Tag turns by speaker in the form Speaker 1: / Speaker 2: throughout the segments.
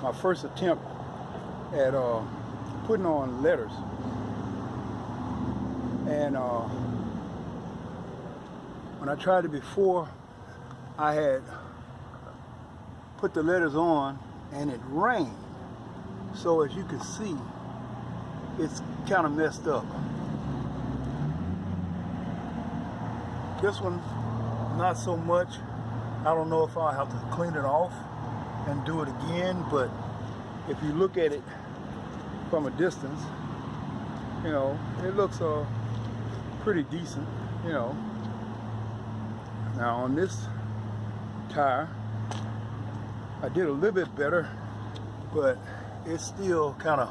Speaker 1: my first attempt at putting on letters. And when I tried it before, I had put the letters on and it rained. So as you can see, it's kind of messed up. This one, not so much. I don't know if I'll have to clean it off and do it again, but if you look at it from a distance, you know, it looks pretty decent, you know. Now on this tire, I did a little bit better, but it's still kind of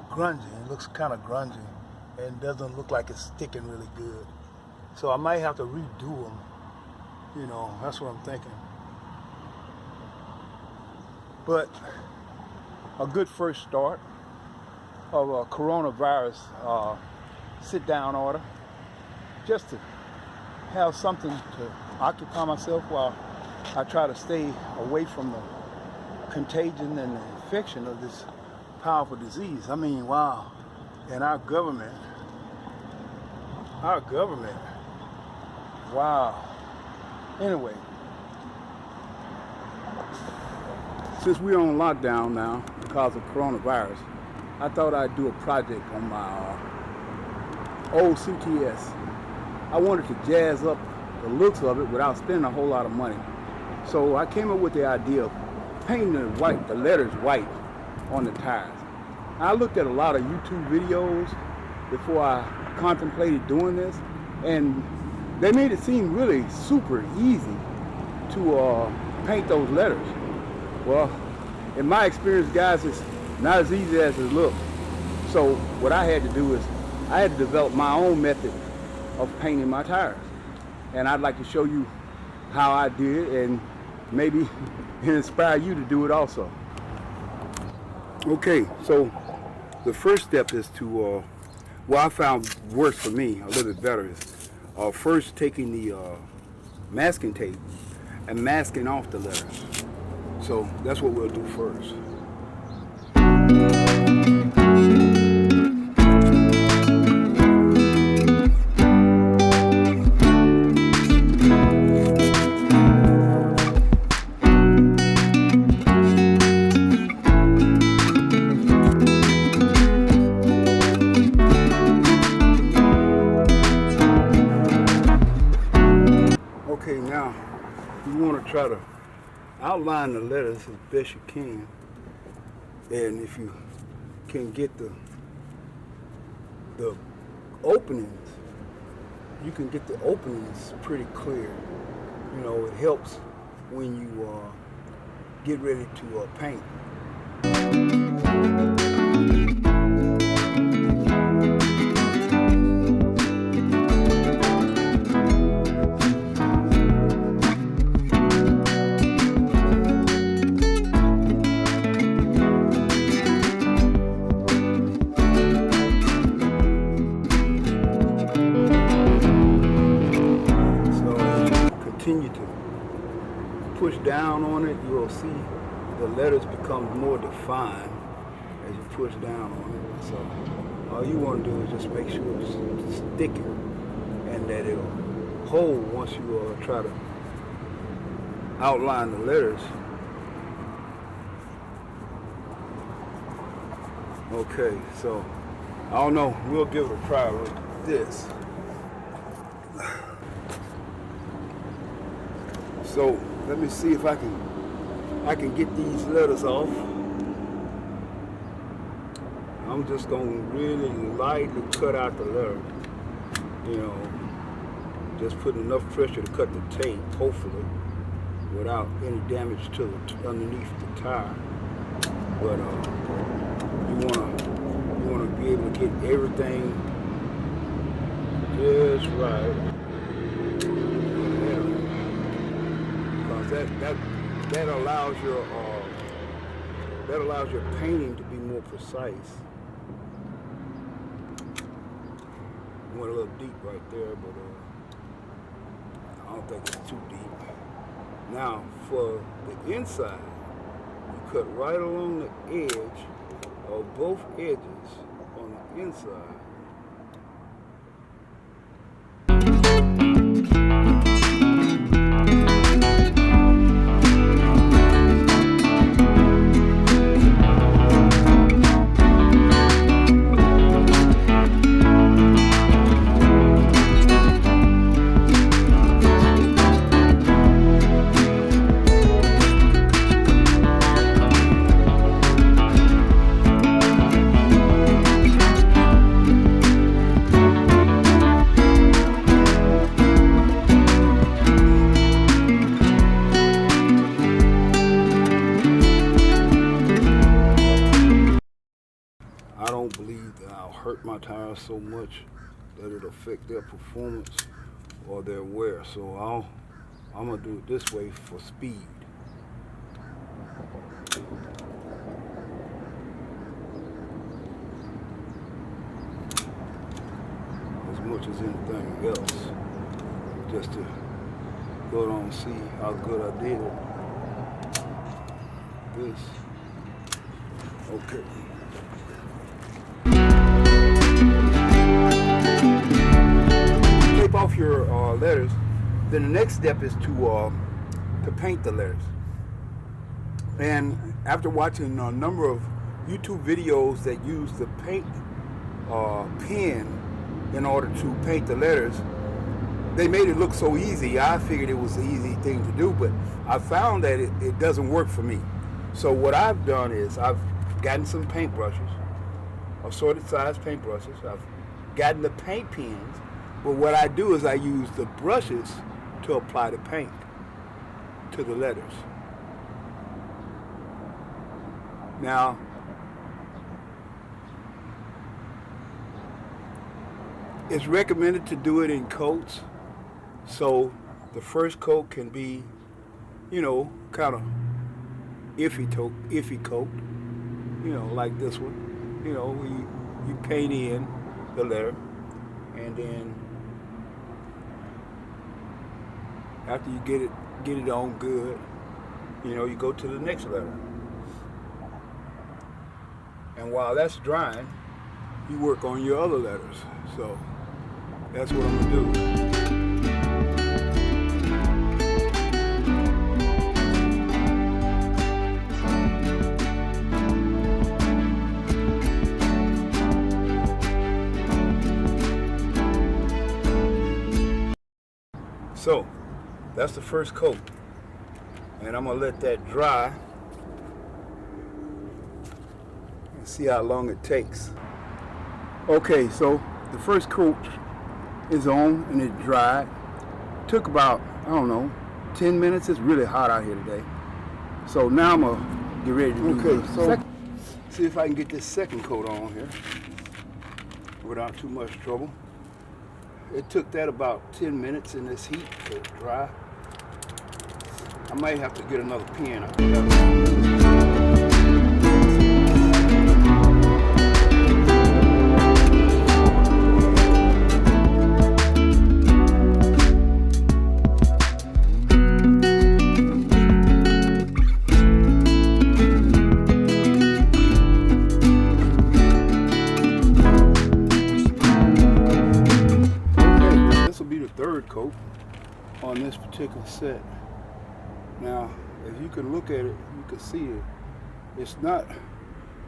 Speaker 1: grungy. It looks kind of grungy and doesn't look like it's sticking really good. So I might have to redo them, you know, that's what I'm thinking. But a good first start of a coronavirus sit-down order, just to have something to occupy myself while I try to stay away from the contagion and the infection of this powerful disease. I mean, wow. And our government, wow. Anyway, since we're on lockdown now because of coronavirus, I thought I'd do a project on my old CTS. I wanted to jazz up the looks of it without spending a whole lot of money. So I came up with the idea of painting the letters white on the tires. I looked at a lot of YouTube videos before I contemplated doing this, and they made it seem really super easy to paint those letters. Well, in my experience, guys, it's not as easy as it looks. So what I had to do is I had to develop my own method of painting my tires. And I'd like to show you how I did it and maybe inspire you to do it also. Okay, so the first step is to, what I found works for me a little bit better is first taking the masking tape and masking off the letters. So that's what we'll do first. Okay, now you want to try to outline the letters as best you can, and if you can get the openings, you can get the openings pretty clear. You know, it helps when you get ready to paint. Continue to push down on it, you'll see the letters become more defined as you push down on it. So all you want to do is just make sure it's sticking and that it'll hold once you try to outline the letters. Okay, so I don't know, we'll give it a try with this. So let me see if I can get these letters off. I'm just gonna really lightly cut out the letter. You know, just put enough pressure to cut the tape, hopefully, without any damage to underneath the tire. But you wanna be able to get everything just right. That allows your painting to be more precise. Went a little deep right there, but I don't think it's too deep. Now for the inside, you cut right along the edge of both edges on the inside. I don't believe that I'll hurt my tires so much that it'll affect their performance or their wear. So I'm gonna do it this way for speed. As much as anything else, just to go on and see how good I did it. This, okay. Tape off your letters. Then the next step is to paint the letters. And after watching a number of YouTube videos that use the paint pen in order to paint the letters, they made it look so easy. I figured it was an easy thing to do, but I found that it doesn't work for me. So what I've done is I've gotten some paintbrushes, assorted size paintbrushes. I've gotten the paint pens, but what I do is I use the brushes to apply the paint to the letters. Now, it's recommended to do it in coats, so the first coat can be, you know, kind of iffy coat, you know, like this one. You know, you paint in the letter, and then after you get it on good, you know, you go to the next letter. And while that's drying, you work on your other letters. So that's what I'm gonna do. So that's the first coat, and I'm gonna let that dry and see how long it takes. Okay, so the first coat is on and it dried. Took about, I don't know, 10 minutes. It's really hot out here today. So now I'm gonna get ready to do this. So see if I can get this second coat on here without too much trouble. It took that about 10 minutes in this heat to dry. I might have to get another pen. Third coat on this particular set. Now, if you can look at it, you can see it. It's not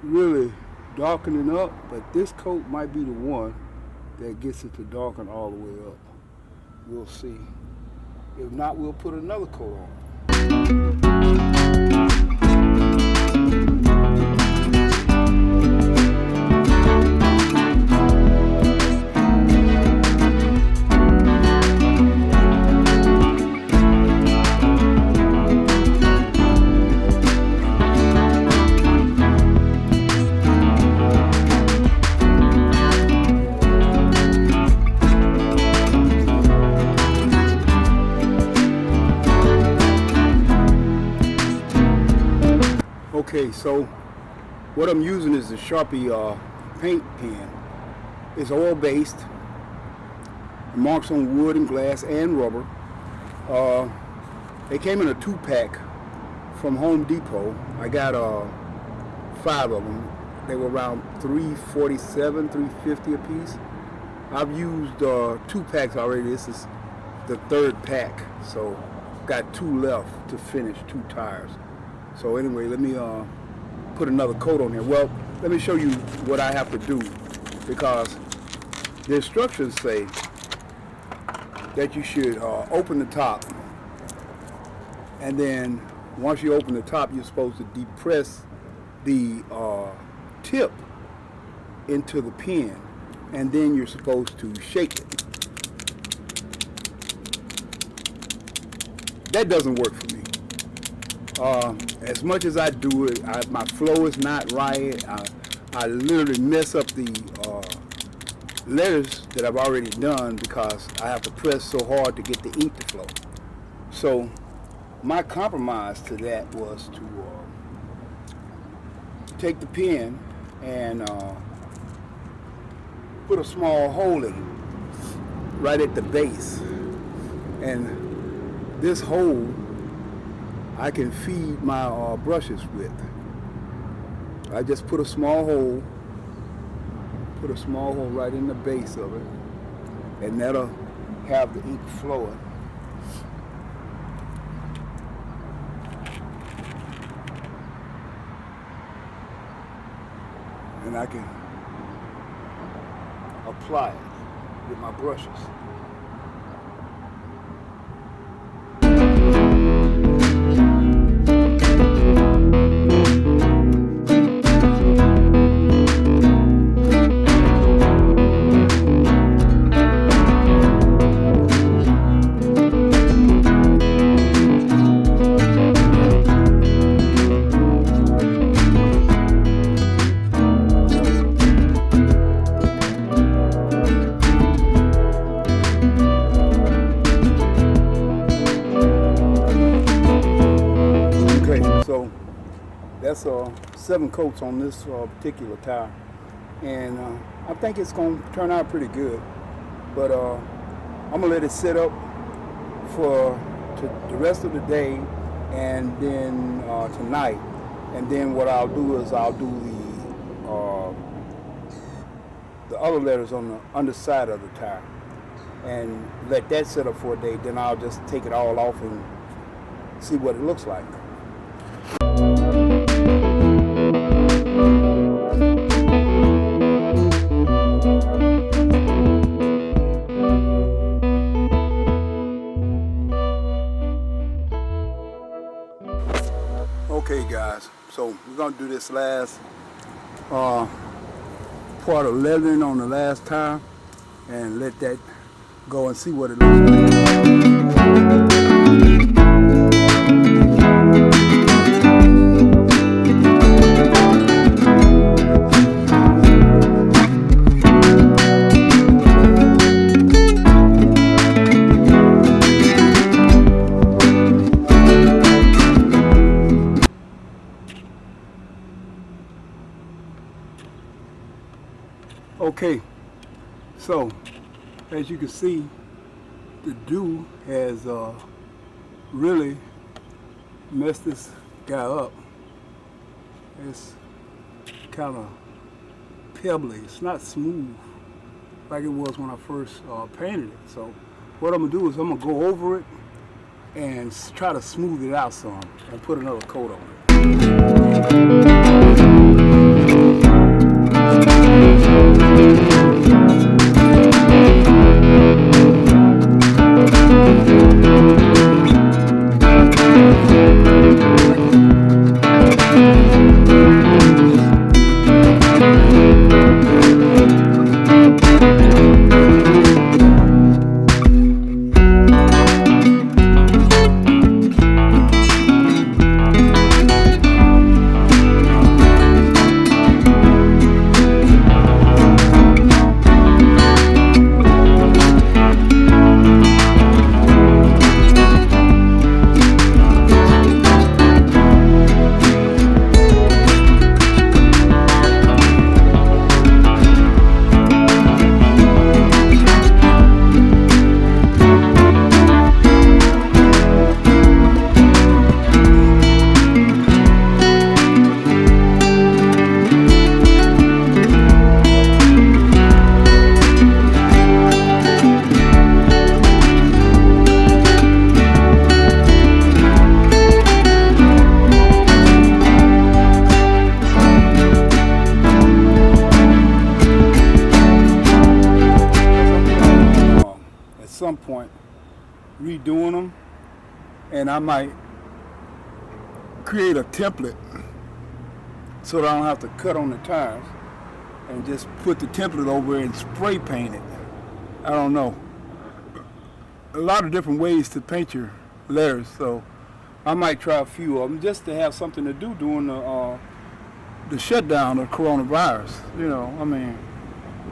Speaker 1: really darkening up, but this coat might be the one that gets it to darken all the way up. We'll see. If not, we'll put another coat on. Okay, so what I'm using is the Sharpie paint pen. It's oil-based. It marks on wood and glass and rubber. They came in a 2-pack from Home Depot. I got 5 of them. They were around $347, $350 a piece. I've used 2 packs already. This is the 3rd pack, so got 2 left to finish 2 tires. So anyway, let me put another coat on here. Well, let me show you what I have to do, because the instructions say that you should open the top, and then once you open the top, you're supposed to depress the tip into the pin, and then you're supposed to shake it. That doesn't work for me. As much as I do it, my flow is not right. I literally mess up the letters that I've already done because I have to press so hard to get the ink to flow. So my compromise to that was to take the pen and put a small hole in it right at the base, and this hole I can feed my brushes with. I just put a small hole right in the base of it, and that'll have the ink flowing. And I can apply it with my brushes. So that's 7 coats on this particular tire, and I think it's going to turn out pretty good. But I'm gonna let it sit up for the rest of the day, and then tonight. And then what I'll do is I'll do the other letters on the underside of the tire, and let that sit up for a day. Then I'll just take it all off and see what it looks like. Okay guys, so we're gonna do this last part of lettering on the last tire and let that go and see what it looks like. Okay, so as you can see, the dew has really messed this guy up. It's kind of pebbly. It's not smooth like it was when I first painted it. So what I'm gonna do is I'm gonna go over it and try to smooth it out some and put another coat on it. some point redoing them, and I might create a template so that I don't have to cut on the tires and just put the template over it and spray paint it. I don't know. A lot of different ways to paint your letters, so I might try a few of them just to have something to do during the shutdown of coronavirus. You know, I mean,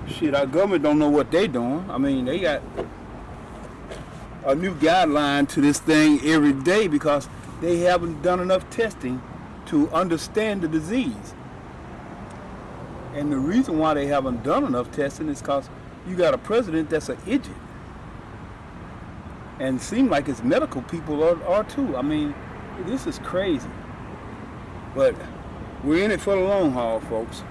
Speaker 1: shit, our government don't know what they doing. I mean, they got a new guideline to this thing every day because they haven't done enough testing to understand the disease. And the reason why they haven't done enough testing is because you got a president that's an idiot. And it seems like his medical people are too. I mean, this is crazy. But we're in it for the long haul, folks.